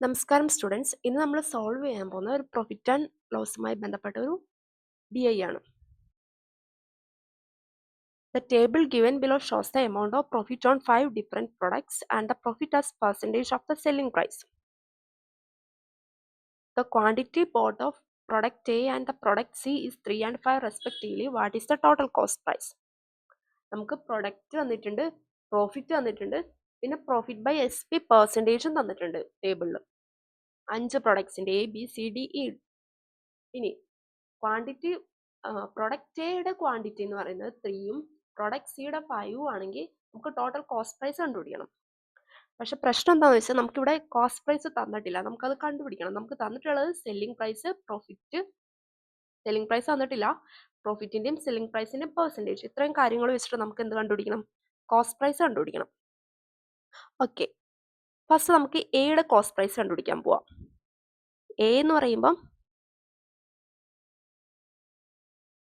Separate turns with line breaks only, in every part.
നമസ്കാരം സ്റ്റുഡൻസ്. ഇന്ന് നമ്മൾ സോൾവ് ചെയ്യാൻ പോകുന്ന ഒരു പ്രോഫിറ്റ് ആൻഡ് ലോസുമായി ബന്ധപ്പെട്ട ഒരു DI ആണ്. The table given below shows the amount of profit on 5 different products and the profit as percentage of the selling price. The quantity bought of product A and the product C is 3 and 5 respectively. What is the total cost price? നമുക്ക് product തന്നിട്ടുണ്ട്, profit തന്നിട്ടുണ്ട്, പിന്നെ profit by SP പെർസെൻറ്റേജും തന്നിട്ടുണ്ട് ടേബിളിൽ. 5 പ്രൊഡക്ട്സിൻ്റെ ABCDE. ഇനി quantity product എയുടെ quantity എന്ന് പറയുന്നത് 3ഉം പ്രൊഡക്റ്റ് സിയുടെ 5ഉം ആണെങ്കിൽ നമുക്ക് ടോട്ടൽ കോസ്റ്റ് പ്രൈസ് കണ്ടുപിടിക്കണം. പക്ഷെ പ്രശ്നം എന്താണെന്ന് വെച്ചാൽ നമുക്കിവിടെ കോസ്റ്റ് പ്രൈസ് തന്നിട്ടില്ല, നമുക്കത് കണ്ടുപിടിക്കണം. നമുക്ക് തന്നിട്ടുള്ളത് selling price, profit. Selling price തന്നിട്ടില്ല, പ്രോഫിറ്റിൻ്റെയും സെല്ലിംഗ് പ്രൈസിൻ്റെയും പെർസെൻറ്റേജ്, ഇത്രയും കാര്യങ്ങൾ വെച്ചിട്ട് നമുക്ക് എന്ത് കണ്ടുപിടിക്കണം? കോസ്റ്റ് പ്രൈസ് കണ്ടുപിടിക്കണം. ഓക്കെ, ഫസ്റ്റ് നമുക്ക് എയുടെ കോസ്റ്റ് പ്രൈസ് കണ്ടുപിടിക്കാൻ പോവാം. എ എന്ന് പറയുമ്പം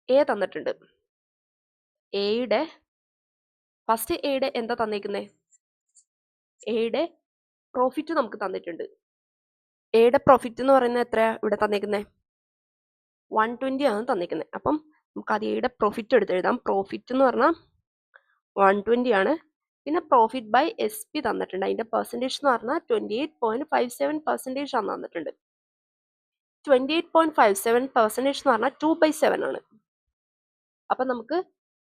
എ തന്നിട്ടുണ്ട്. എയുടെ ഫസ്റ്റ് എയുടെ എന്താ തന്നേക്കുന്നത്? എയുടെ പ്രോഫിറ്റ് നമുക്ക് തന്നിട്ടുണ്ട്. എയുടെ പ്രോഫിറ്റ് എന്ന് പറയുന്നത് എത്രയാ ഇവിടെ തന്നേക്കുന്നത്? 120 ആണ് തന്നേക്കുന്നത്. അപ്പം നമുക്ക് അത് എയുടെ പ്രോഫിറ്റ് എടുത്ത് എഴുതാം. പ്രോഫിറ്റ് എന്ന് പറഞ്ഞാൽ 120 ആണ്. പിന്നെ പ്രോഫിറ്റ് ബൈ SP തന്നിട്ടുണ്ട്. അതിന്റെ പെർസെൻറ്റേജ് എന്ന് പറഞ്ഞാൽ 28.57% ആണ് തന്നിട്ടുണ്ട്. 28.57% എന്ന് പറഞ്ഞാൽ 2/7 ആണ്. അപ്പം നമുക്ക്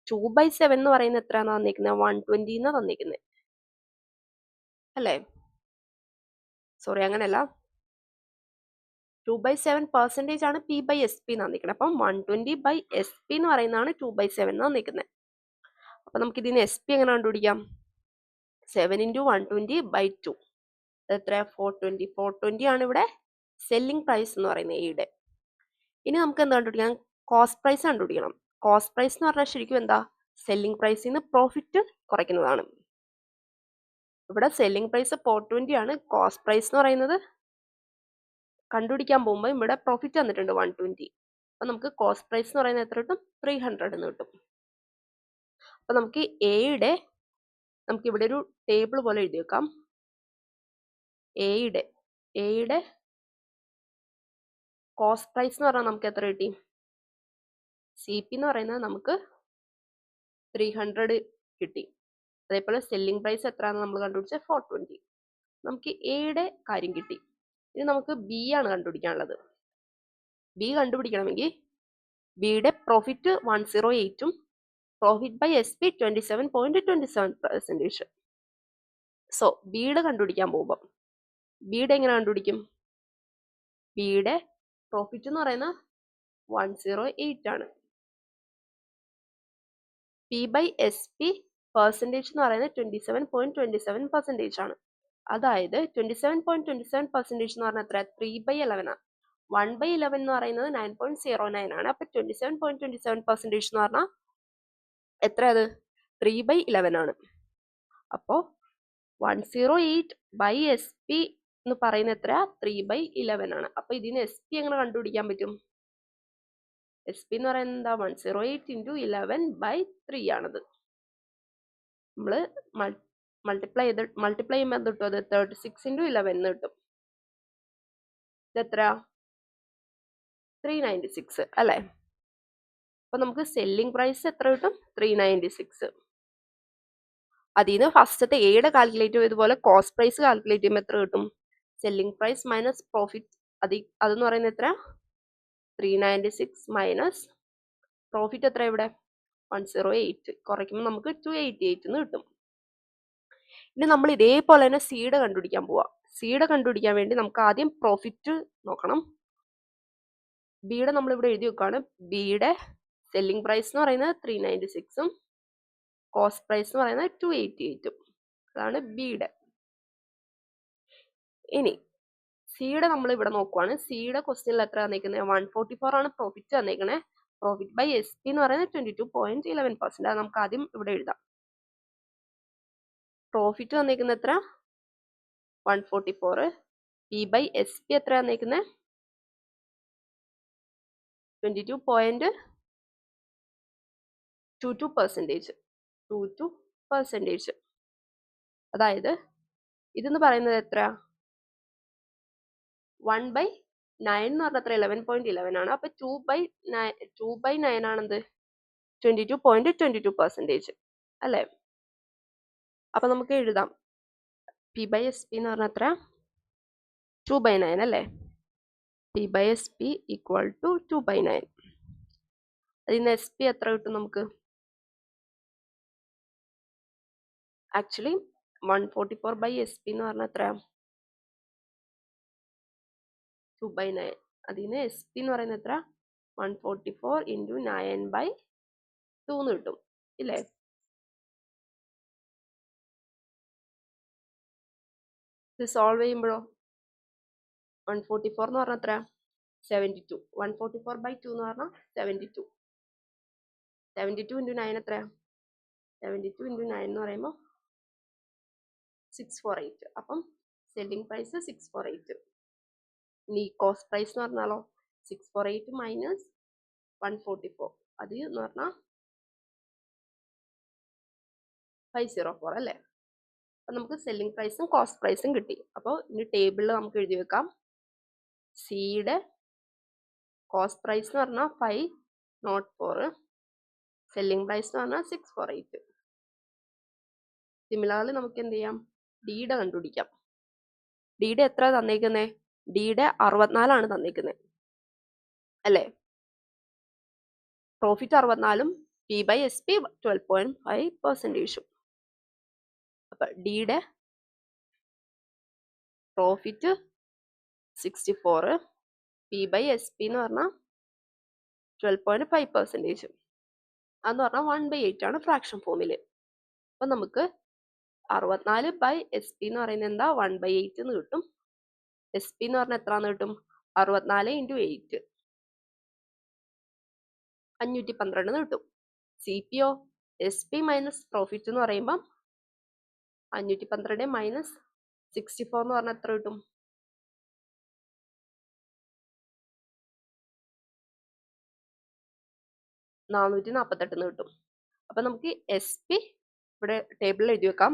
2/7 എന്ന് പറയുന്നത് എത്രയാണ് തന്നിരിക്കുന്നത്? 120 എന്നാണ് തന്നിരിക്കുന്നത് അല്ലേ? സോറി, അങ്ങനെയല്ല, 2/7% ആണ് P/SP തന്നിരിക്കുന്നത്. അപ്പം 120/SP എന്ന് പറയുന്നതാണ് 2/7 എന്ന് തന്നിരിക്കുന്നത്. അപ്പം നമുക്ക് ഇതിന് SP എങ്ങനെ കണ്ടുപിടിക്കാം? 7 × 120/2 എത്ര? 420. 420 ആണ് ഇവിടെ സെല്ലിംഗ് പ്രൈസ് എന്ന് പറയുന്നത് എയുടെ. ഇനി നമുക്ക് എന്താ കണ്ടുപിടിക്കാം? കോസ്റ്റ് പ്രൈസ് കണ്ടുപിടിക്കണം. കോസ്റ്റ് പ്രൈസ് എന്ന് പറഞ്ഞാൽ ശരിക്കും എന്താ? സെല്ലിംഗ് പ്രൈസിൽ നിന്ന് പ്രോഫിറ്റ് കുറയ്ക്കുന്നതാണ്. ഇവിടെ സെല്ലിംഗ് പ്രൈസ് 420 ആണ്. കോസ്റ്റ് പ്രൈസ് എന്ന് പറയുന്നത് കണ്ടുപിടിക്കാൻ പോകുമ്പോൾ ഇവിടെ പ്രോഫിറ്റ് തന്നിട്ടുണ്ട് 120. അപ്പം നമുക്ക് കോസ്റ്റ് പ്രൈസ് എന്ന് പറയുന്നത് എത്ര കിട്ടും? 300 എന്ന് കിട്ടും. അപ്പം നമുക്ക് എയുടെ ഇവിടെ ഒരു ടേബിൾ പോലെ എഴുതി വെക്കാം. എയുടെ കോസ്റ്റ് പ്രൈസ് എന്ന് പറഞ്ഞാൽ നമുക്ക് എത്ര കിട്ടി? CP എന്ന് പറയുന്നത് നമുക്ക് 300 കിട്ടി. അതേപോലെ സെല്ലിംഗ് പ്രൈസ് എത്രയാണെന്ന് നമ്മൾ കണ്ടുപിടിച്ച 420. നമുക്ക് എയുടെ കാര്യം കിട്ടി. ഇനി നമുക്ക് ബി ആണ് കണ്ടുപിടിക്കാനുള്ളത്. ബി കണ്ടുപിടിക്കണമെങ്കിൽ ബിയുടെ പ്രോഫിറ്റ് 108ഉം പ്രോഫിറ്റ് ബൈ SP 27.27%. സോ ബിയുടെ കണ്ടുപിടിക്കാൻ പോകുമ്പോൾ ബിയുടെ എങ്ങനെ കണ്ടുപിടിക്കും? ബിയുടെ പ്രോഫിറ്റ് എന്ന് പറയുന്നത് 108 ആണ്. P/SP പെർസെൻറ്റേജ് എന്ന് പറയുന്നത് 27.27% ആണ്. അതായത് 27.27% എന്ന് പറഞ്ഞാൽ എത്ര? 3/11 ആണ്. 1/11 എന്ന് പറയുന്നത് 9.09 ആണ്. അപ്പൊ 27.27% എന്ന് പറഞ്ഞാൽ എത്ര? അത് 3/11 ആണ്. അപ്പോ 108/SP എന്ന് പറയുന്നത് എത്ര? 3/11 ആണ്. അപ്പൊ ഇതിന് SP എങ്ങനെ കണ്ടുപിടിക്കാൻ പറ്റും? SP എന്ന് പറയുന്നത് എന്താ? 108 × 11/3 ആണത്. നമ്മള് മൾട്ടിപ്ലൈ ചെയ്യുമ്പോൾ എന്ത് കിട്ടും? അത് 36 × 11 എന്ന് കിട്ടും. ഇതെത്ര? 396 അല്ലേ? അപ്പൊ നമുക്ക് സെല്ലിംഗ് പ്രൈസ് എത്ര കിട്ടും? 396. അതിൽ നിന്ന് ഫസ്റ്റത്തെ എയുടെ കാൽക്കുലേറ്റ് ചെയ്തതുപോലെ കോസ്റ്റ് പ്രൈസ് കാൽക്കുലേറ്റ് ചെയ്യുമ്പോൾ എത്ര കിട്ടും? Selling price minus profit. അതെന്ന് പറയുന്നത് എത്ര? 396 മൈനസ് പ്രോഫിറ്റ് എത്ര? ഇവിടെ 108. കുറയ്ക്കുമ്പോൾ നമുക്ക് 288 എന്ന് കിട്ടും. ഇനി നമ്മൾ ഇതേപോലെ തന്നെ സിയുടെ കണ്ടുപിടിക്കാൻ പോവാം. സിയുടെ കണ്ടുപിടിക്കാൻ വേണ്ടി നമുക്ക് ആദ്യം പ്രോഫിറ്റ് നോക്കണം. ബിയുടെ നമ്മൾ ഇവിടെ എഴുതി വെക്കാണ്. ബിയുടെ സെല്ലിംഗ് പ്രൈസ് എന്ന് പറയുന്നത് 396ഉം കോസ്റ്റ് പ്രൈസ് എന്ന് പറയുന്നത് 288ഉം. അതാണ് ബിയുടെ. ഇനി സിയുടെ നമ്മൾ ഇവിടെ നോക്കുവാണ്. സിയുടെ ക്വസ്റ്റ്യനിൽ എത്ര തന്നിരിക്കുന്നത്? 144 ആണ് പ്രോഫിറ്റ് തന്നിരിക്കുന്നത്. പ്രോഫിറ്റ് ബൈ SP എന്ന് പറയുന്നത് 22.11%. അത് നമുക്ക് ആദ്യം ഇവിടെ എഴുതാം. പ്രോഫിറ്റ് തന്നിരിക്കുന്നത് എത്ര? 144. P/SP എത്ര തന്നിരിക്കുന്നത്? 22.22%. അതായത് ഇതെന്ന് പറയുന്നത് എത്ര? 1/9 എന്ന് പറഞ്ഞാൽ 11.11 ആണ്. അപ്പൊ 2/9 ആണെന്ത് 22.22% അല്ലേ? അപ്പൊ നമുക്ക് എഴുതാം P/SP എന്ന് പറഞ്ഞാൽ എത്ര 2/9 അല്ലേ? P/SP equal to 2/9. അതിൽ നിന്ന് SP എത്ര കിട്ടും നമുക്ക്? ആക്ച്വലി 144/SP എന്ന് പറഞ്ഞാൽ എത്ര 2/9. അതിൽ നിന്ന് SP എന്ന് പറയുന്നത് എത്ര 144 × 9/2 എന്ന് കിട്ടും ഇല്ലേ? ഇത് സോൾവ് ചെയ്യുമ്പോഴോ 144 എന്ന് പറഞ്ഞാൽ എത്ര 72. 144/2 എന്ന് പറഞ്ഞാൽ 72. 72 × 9 എത്ര 72 × 9 എന്ന് പറയുമ്പോൾ 648. അപ്പം സെല്ലിംഗ് പ്രൈസ് 648. ഇനി കോസ്റ്റ് പ്രൈസ് എന്ന് പറഞ്ഞാലോ 648 മൈനസ് 144 അത് എന്ന് പറഞ്ഞാൽ 504 അല്ലേ? അപ്പം നമുക്ക് സെല്ലിംഗ് പ്രൈസും കോസ്റ്റ് പ്രൈസും കിട്ടി. അപ്പോൾ ഇനി ടേബിളിൽ നമുക്ക് എഴുതി വെക്കാം. സിയുടെ കോസ്റ്റ് പ്രൈസ് എന്ന് പറഞ്ഞാൽ 504, സെല്ലിംഗ് പ്രൈസ് എന്ന് പറഞ്ഞാൽ 648. സിമിലർലി നമുക്ക് എന്ത് ചെയ്യാം ഡിയുടെ കണ്ടുപിടിക്കാം. ഡിയുടെ എത്ര തന്നേക്കുന്നേ ഡിയുടെ 64 തന്നേക്കുന്നത് അല്ലേ? പ്രോഫിറ്റ് 64ഉം P/SP 12.5%. അപ്പൊ ഡിയുടെ പ്രോഫിറ്റ് 64, P/SP എന്ന് പറഞ്ഞാൽ 12.5%. അതെന്ന് പറഞ്ഞാൽ 1/8 ആണ് ഫ്രാക്ഷൻ ഫോമില്. അപ്പൊ നമുക്ക് 64/SP എന്ന് പറയുന്നത് എന്താ 1/8 എന്ന് കിട്ടും. SP എന്ന് പറഞ്ഞാൽ എത്രന്ന് കിട്ടും 64 × 8 512 കിട്ടും. CPO SP മൈനസ് പ്രോഫിറ്റ് എന്ന് പറയുമ്പം 512 മൈനസ് 64 എന്ന് പറഞ്ഞാൽ എത്ര കിട്ടും 448 കിട്ടും. അപ്പൊ നമുക്ക് SP ഇവിടെ ടേബിളിൽ എഴുതി വെക്കാം.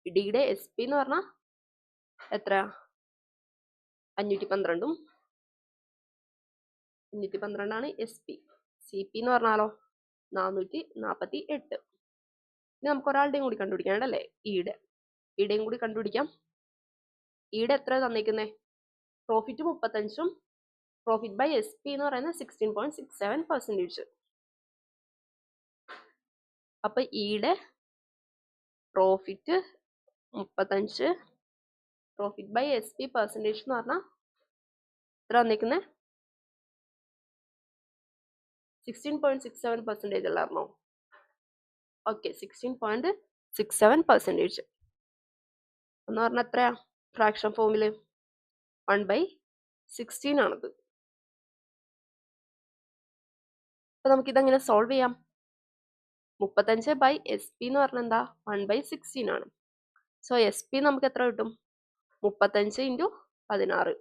ഡിയുടെ SP എന്ന് പറഞ്ഞാൽ എത്ര 512 ആണ് SP. CP എന്ന് പറഞ്ഞാലോ 448. ഇനി നമുക്ക് ഒരാളുടെയും കൂടി കണ്ടുപിടിക്കാണ്ടല്ലേ ഈയുടെയും കൂടി കണ്ടുപിടിക്കാം. ഈയുടെ എത്ര തന്നേക്കുന്നേ പ്രോഫിറ്റ് 35ഉം Profit/SP എന്ന് പറയുന്നത് 16.67%. അപ്പൊ ഈയുടെ പ്രോഫിറ്റ് 35, Profit/SP പെർസെൻറ്റേജ് എന്ന് പറഞ്ഞാൽ എത്ര തന്നേക്കുന്നത് 16.67% അല്ലായിരുന്നോ? ഓക്കെ 16.67% എന്ന് പറഞ്ഞാൽ എത്രയാ ഫ്രാക്ഷൻ ഫോമില് 1/16 ആണത്. അപ്പൊ നമുക്കിതെങ്ങനെ സോൾവ് ചെയ്യാം 35/SP എന്ന് പറഞ്ഞാൽ എന്താ 1/16 ആണ്. സോ SP നമുക്ക് എത്ര കിട്ടും 35 × 16.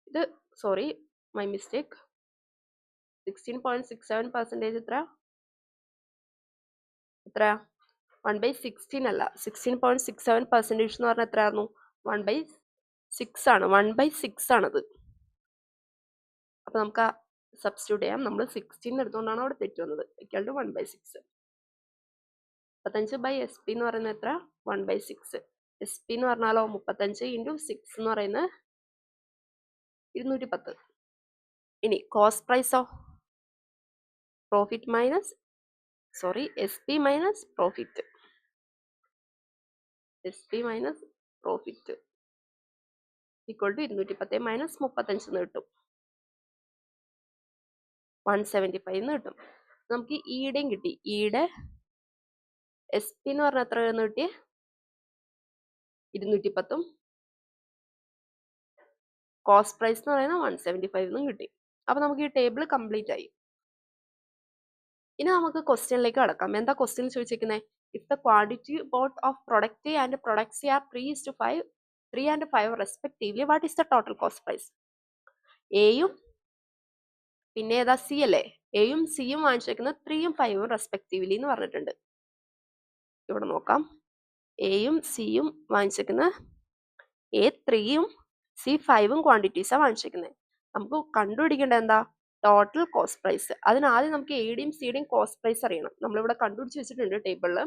ഇത് സോറി മൈ മിസ്റ്റേക്ക് 16.67% എത്ര 1/16 അല്ല 16.67% എന്ന് പറഞ്ഞാൽ എത്രയായിരുന്നു 1/6 ആണ്. 1/6 ആണത്. അപ്പൊ നമുക്ക് സബ്സ്റ്റിറ്റ്യൂട്ട് ചെയ്യാം. നമ്മൾ 16 എടുത്തുകൊണ്ടാണ് അവിടെ തെറ്റ് വന്നത്. Equal to 1/6. 35/SP എന്ന് പറയുന്നത് എത്ര 1/6. SP എന്ന് പറഞ്ഞാലോ 35 × 6 എന്ന് പറയുന്നത് 210. ഇനി കോസ്റ്റ് പ്രൈസോ profit minus SP minus profit. SP minus profit equal to 210 minus 35 എന്ന് കിട്ടും 175 എന്ന് കിട്ടും. നമുക്ക് ഈയുടെയും കിട്ടി. ഈയുടെ SP എന്ന് പറഞ്ഞാൽ എത്ര എന്ന് കിട്ടിയേ 210ഉം കോസ്റ്റ് പ്രൈസ് എന്ന് പറയുന്നത് 175 എന്നും കിട്ടി. അപ്പൊ നമുക്ക് ഈ ടേബിൾ കംപ്ലീറ്റ് ആയി. ഇനി നമുക്ക് ക്വസ്റ്റ്യനിലേക്ക് കടക്കാം. എന്താ ക്വസ്റ്റ്യൻ ചോദിച്ചിരിക്കുന്നത് if the quantity bought of product A and product C are 3 and 5 respectively what is the total cost price. എയും പിന്നെ ഏതാ C അല്ലേ എയും സിയും വാങ്ങിച്ചേക്കുന്നത് 3ഉം 5ഉം റെസ്പെക്റ്റീവ്ലി എന്ന് പറഞ്ഞിട്ടുണ്ട്. ഇവിടെ നോക്കാം. എയും സിയും വാങ്ങിച്ചേക്കുന്നത് A3യും C5ഉം ക്വാണ്ടിറ്റീസാണ് വാങ്ങിച്ചേക്കുന്നത്. നമുക്ക് കണ്ടുപിടിക്കേണ്ടത് എന്താ? Total cost price. അതിനാദ്യം നമുക്ക് എയുടെയും സിയുടെയും കോസ്റ്റ് പ്രൈസ് അറിയണം. നമ്മളിവിടെ കണ്ടുപിടിച്ച് വെച്ചിട്ടുണ്ട് ടേബിളിൽ.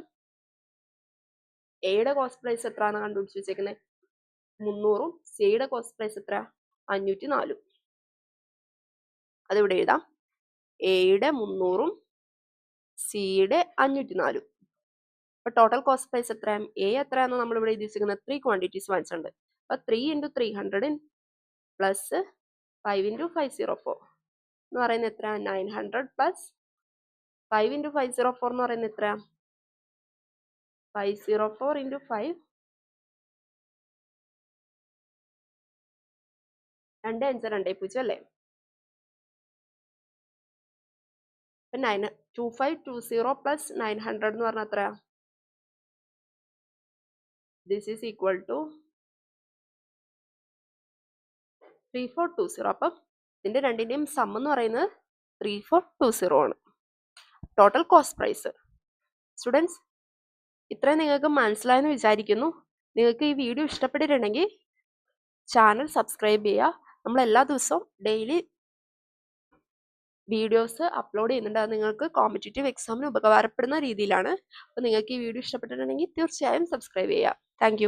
എയുടെ കോസ്റ്റ് പ്രൈസ് എത്രയാണെന്ന് കണ്ടുപിടിച്ച് വെച്ചേക്കുന്നത് 300ഉം സിയുടെ കോസ്റ്റ് പ്രൈസ് എത്ര 504. അതിവിടെ എഴുതാം. എയുടെ 300ഉം സിയുടെ 504. അപ്പൊ ടോട്ടൽ കോസ്റ്റ് പ്രൈസ് എത്രയാണ്? എ എത്രയാണെന്ന് നമ്മൾ ഇവിടെ എഴുതിയിരിക്കുന്നത് 3 ക്വാണ്ടിറ്റീസ് വാങ്ങിച്ചിട്ടുണ്ട്. അപ്പൊ 3 × 300 പ്ലസ് 5 × 504 എന്ന് പറയുന്നത് എത്ര? 900 പ്ലസ് 5 × 504 എന്ന് പറയുന്നത് എത്ര? 504 × 5 2520 അല്ലേ? 2520 പ്ലസ് 900 എന്ന് പറഞ്ഞാൽ എത്രയാ? This is equal to 3420. അപ്പം ഇതിന്റെ രണ്ടിന്റെയും സം എന്ന് പറയുന്നത് 3420 ആണ് ടോട്ടൽ കോസ്റ്റ് പ്രൈസ്. സ്റ്റുഡൻസ്, ഇത്രയും നിങ്ങൾക്ക് മനസ്സിലായെന്ന് വിചാരിക്കുന്നു. നിങ്ങൾക്ക് ഈ വീഡിയോ ഇഷ്ടപ്പെട്ടിട്ടുണ്ടെങ്കിൽ ചാനൽ സബ്സ്ക്രൈബ് ചെയ്യുക. നമ്മൾ എല്ലാ ദിവസവും ഡെയിലി വീഡിയോസ് അപ്ലോഡ് ചെയ്യുന്നുണ്ട്. അത് നിങ്ങൾക്ക് കോമ്പറ്റേറ്റീവ് എക്സാമിന് ഉപകാരപ്പെടുന്ന രീതിയിലാണ്. അപ്പോൾ നിങ്ങൾക്ക് ഈ വീഡിയോ ഇഷ്ടപ്പെട്ടിട്ടുണ്ടെങ്കിൽ തീർച്ചയായും സബ്സ്ക്രൈബ് ചെയ്യുക. താങ്ക്